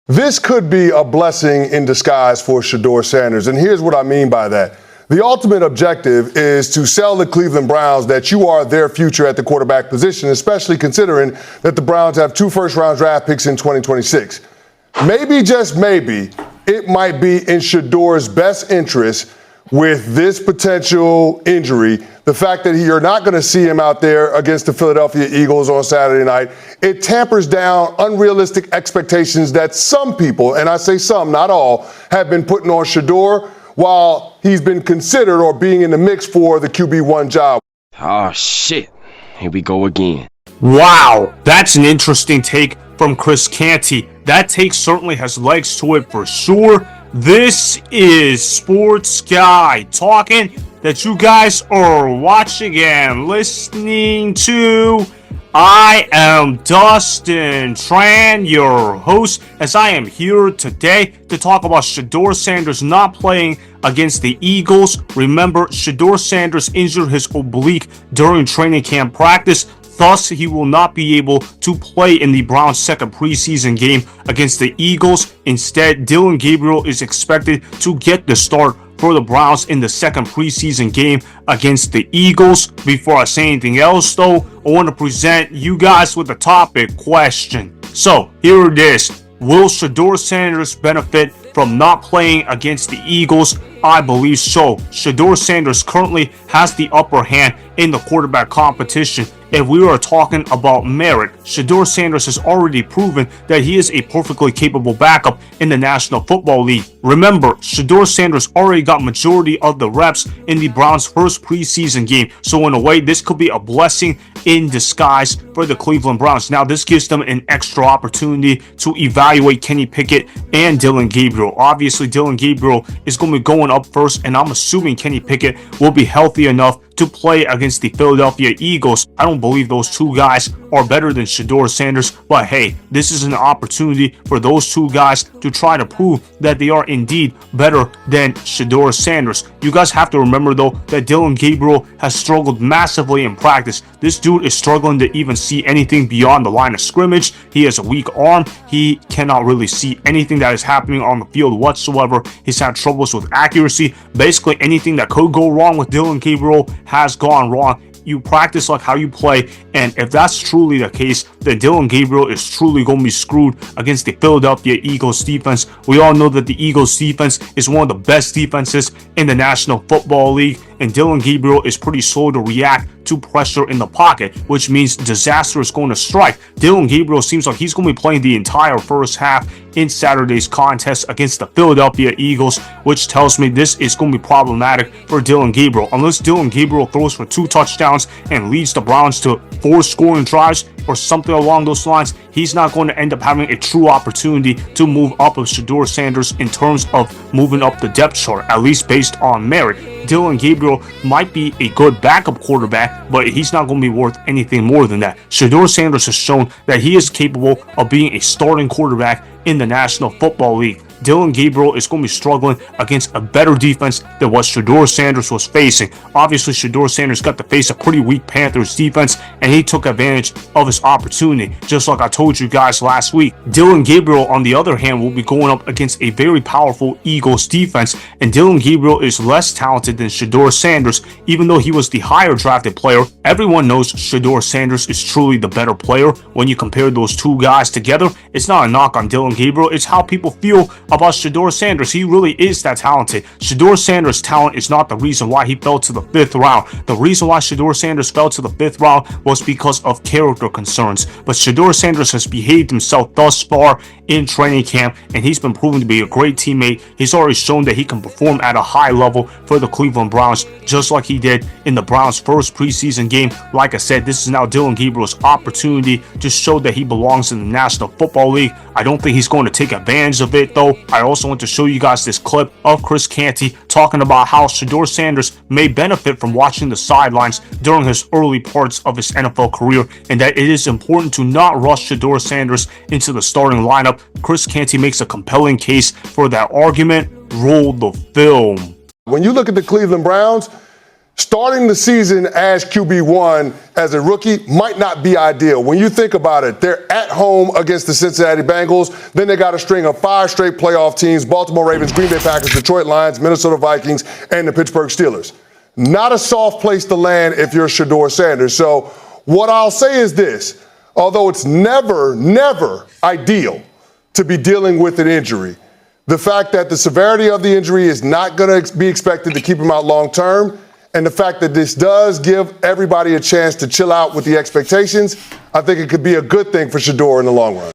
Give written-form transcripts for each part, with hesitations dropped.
This could be a blessing in disguise for Shedeur Sanders, and here's what I mean by that. The ultimate objective is to sell the Cleveland Browns that you are their future at the quarterback position, especially considering that the Browns have 2 first-round draft picks in 2026. Maybe, just maybe, it might be in Shedeur's best interest with this potential injury, the fact that you're not going to see him out there against the Philadelphia Eagles on Saturday night, it tampers down unrealistic expectations that some people, and I say some, not all, have been putting on Shedeur while he's been considered or being in the mix for the QB1 job. Oh, shit. Here we go again. Wow, that's an interesting take from Chris Canty. That take certainly has legs to it for sure. This is Sports Guy talking that you guys are watching and listening to. I am Dustin Tran, your host, as I am here today to talk about Shedeur Sanders not playing against the Eagles. Remember, Shedeur Sanders injured his oblique during training camp practice. Thus, he will not be able to play in the Browns' second preseason game against the Eagles. Instead, Dillon Gabriel is expected to get the start for the Browns in the second preseason game against the Eagles. Before I say anything else, though, I want to present you guys with a topic question. So, here it is. Will Shedeur Sanders benefit from not playing against the Eagles? I believe so. Shedeur Sanders currently has the upper hand in the quarterback competition. If we are talking about merit, Shedeur Sanders has already proven that he is a perfectly capable backup in the National Football League. Remember, Shedeur Sanders already got majority of the reps in the Browns' first preseason game. So in a way, this could be a blessing in disguise for the Cleveland Browns. Now, this gives them an extra opportunity to evaluate Kenny Pickett and Dillon Gabriel. Obviously, Dillon Gabriel is going to be going up first, and I'm assuming Kenny Pickett will be healthy enough to play against the Philadelphia Eagles. I don't believe those two guys are better than Shedeur Sanders, but hey, this is an opportunity for those two guys to try to prove that they are indeed better than Shedeur Sanders. You guys have to remember, though, that Dillon Gabriel has struggled massively in practice. This dude is struggling to even see anything beyond the line of scrimmage. He has a weak arm. He cannot really see anything that is happening on the field whatsoever. He's had troubles with accuracy. Basically, anything that could go wrong with Dillon Gabriel has gone wrong. You practice like how you play, and if that's truly the case, then Dillon Gabriel is truly going to be screwed against the Philadelphia Eagles defense. We all know that the Eagles defense is one of the best defenses in the National Football League, and Dillon Gabriel is pretty slow to react to pressure in the pocket, which means disaster is going to strike. Dillon Gabriel seems like he's going to be playing the entire first half in Saturday's contest against the Philadelphia Eagles, which tells me this is going to be problematic for Dillon Gabriel. Unless Dillon Gabriel throws for 2 touchdowns and leads the Browns to 4 scoring drives or something along those lines, he's not going to end up having a true opportunity to move up with Shedeur Sanders in terms of moving up the depth chart, at least based on merit. Dillon Gabriel might be a good backup quarterback, but he's not going to be worth anything more than that. Shedeur Sanders has shown that he is capable of being a starting quarterback in the National Football League. Dillon Gabriel is going to be struggling against a better defense than what Shedeur Sanders was facing. Obviously, Shedeur Sanders got to face a pretty weak Panthers defense, and he took advantage of his opportunity, just like I told you guys last week. Dillon Gabriel, on the other hand, will be going up against a very powerful Eagles defense, and Dillon Gabriel is less talented than Shedeur Sanders, even though he was the higher drafted player. Everyone knows Shedeur Sanders is truly the better player. When you compare those two guys together, it's not a knock on Dillon Gabriel, it's how people feel about Shedeur Sanders. He really is that talented. Shedeur Sanders' talent is not the reason why he fell to the 5th round. The reason why Shedeur Sanders fell to the 5th round was because of character concerns. But Shedeur Sanders has behaved himself thus far in training camp, and he's been proven to be a great teammate. He's already shown that he can perform at a high level for the Cleveland Browns, just like he did in the Browns' first preseason game. Like I said, this is now Dillon Gabriel's opportunity to show that he belongs in the National Football League. I don't think he's going to take advantage of it, though. I also want to show you guys this clip of Chris Canty talking about how Shedeur Sanders may benefit from watching the sidelines during his early parts of his NFL career, and that it is important to not rush Shedeur Sanders into the starting lineup. Chris Canty makes a compelling case for that argument. Roll the film. When you look at the Cleveland Browns, Starting the season as QB1 as a rookie might not be ideal. When you think about it, they're at home against the Cincinnati Bengals. Then they got a string of 5 straight playoff teams: Baltimore Ravens, Green Bay Packers, Detroit Lions, Minnesota Vikings, and the Pittsburgh Steelers. Not a soft place to land if you're Shedeur Sanders. So what I'll say is this: although it's never ideal to be dealing with an injury, the fact that the severity of the injury is not going to be expected to keep him out long term, and the fact that this does give everybody a chance to chill out with the expectations, I think it could be a good thing for Shedeur in the long run.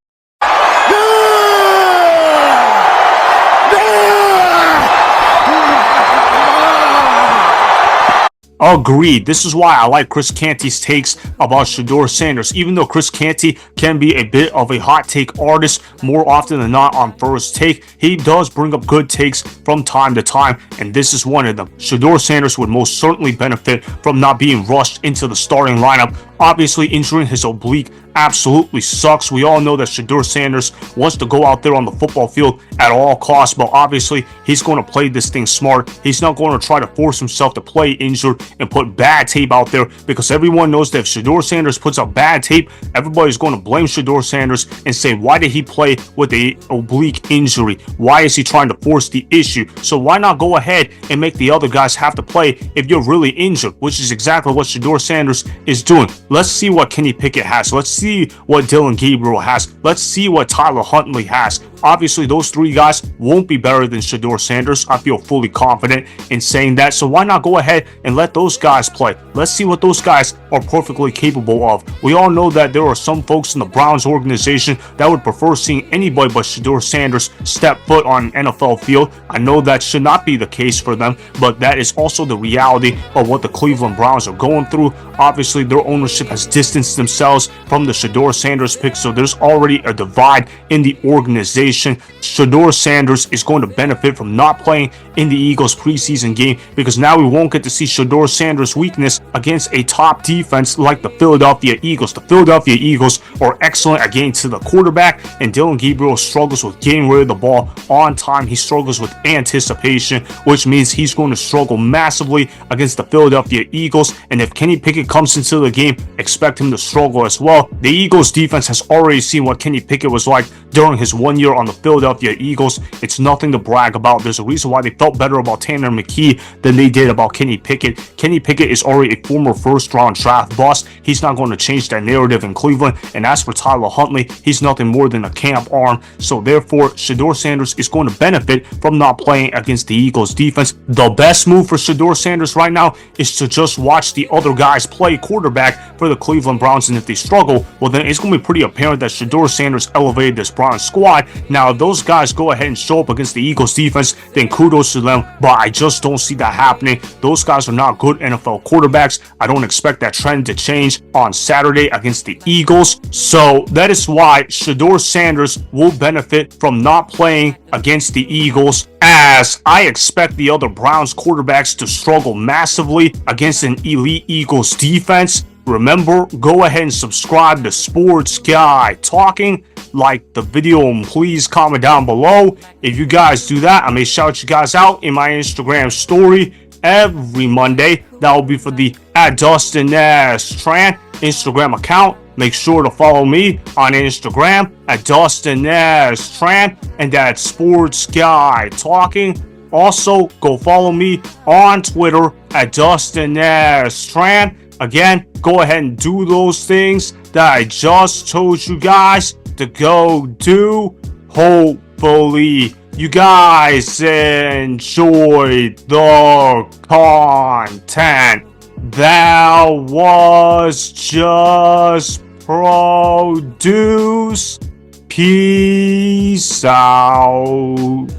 Agreed. This is why I like Chris Canty's takes about Shedeur Sanders. Even though Chris Canty can be a bit of a hot take artist more often than not on first take, he does bring up good takes from time to time, and this is one of them. Shedeur Sanders would most certainly benefit from not being rushed into the starting lineup. Obviously, injuring his oblique absolutely sucks. We all know that Shedeur Sanders wants to go out there on the football field at all costs, but obviously he's going to play this thing smart. He's not going to try to force himself to play injured and put bad tape out there, because everyone knows that if Shedeur Sanders puts out bad tape, everybody's going to blame Shedeur Sanders and say, why did he play with a oblique injury? Why is he trying to force the issue? So why not go ahead and make the other guys have to play if you're really injured, which is exactly what Shedeur Sanders is doing. Let's see what Kenny Pickett has. Let's see what Dillon Gabriel has. Let's see what Tyler Huntley has. Obviously, those 3 guys won't be better than Shedeur Sanders. I feel fully confident in saying that. So why not go ahead and let those guys play? Let's see what those guys are perfectly capable of. We all know that there are some folks in the Browns organization that would prefer seeing anybody but Shedeur Sanders step foot on an NFL field. I know that should not be the case for them, but that is also the reality of what the Cleveland Browns are going through. Obviously, their ownership has distanced themselves from the Shedeur Sanders pick, so there's already a divide in the organization. Shedeur Sanders is going to benefit from not playing in the Eagles preseason game, because now we won't get to see Shedeur Sanders' weakness against a top defense like the Philadelphia Eagles. The Philadelphia Eagles are excellent at getting to the quarterback, and Dillon Gabriel struggles with getting rid of the ball on time. He struggles with anticipation, which means he's going to struggle massively against the Philadelphia Eagles. And if Kenny Pickett comes into the game, expect him to struggle as well. The Eagles defense has already seen what Kenny Pickett was like during his 1 year on the Philadelphia Eagles. It's nothing to brag about. There's a reason why they felt better about Tanner McKee than they did about Kenny Pickett. Kenny Pickett is already a former first-round draft bust. He's not going to change that narrative in Cleveland. And as for Tyler Huntley, he's nothing more than a camp arm. So therefore, Shedeur Sanders is going to benefit from not playing against the Eagles defense. The best move for Shedeur Sanders right now is to just watch the other guys play quarterback for the Cleveland Browns, and if they struggle, well, then it's going to be pretty apparent that Shedeur Sanders elevated this Browns squad. Now, if those guys go ahead and show up against the Eagles defense, then kudos to them, but I just don't see that happening. Those guys are not good NFL quarterbacks. I don't expect that trend to change on Saturday against the Eagles. So that is why Shedeur Sanders will benefit from not playing against the Eagles, as I expect the other Browns quarterbacks to struggle massively against an elite Eagles defense. Remember, go ahead and subscribe to Sports Guy Talking. Like the video and please comment down below. If you guys do that, I may shout you guys out in my Instagram story every Monday. That will be for the @DustinNashTran Instagram account. Make sure to follow me on Instagram @DustinNashTran, and that's Sports Guy Talking. Also, go follow me on Twitter @DustinNashTran. Again, go ahead and do those things that I just told you guys to go do. Hopefully, you guys enjoyed the content that was just produced. Peace out.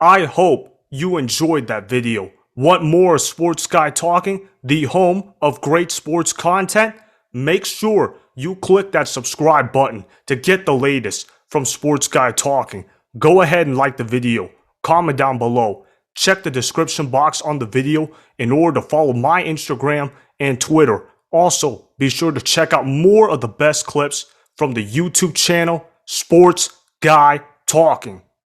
I hope you enjoyed that video. Want more Sports Guy Talking, the home of great sports content? Make sure you click that subscribe button to get the latest from Sports Guy Talking. Go ahead and like the video, comment down below, check the description box on the video in order to follow my Instagram and Twitter. Also, be sure to check out more of the best clips from the YouTube channel, Sports Guy Talking.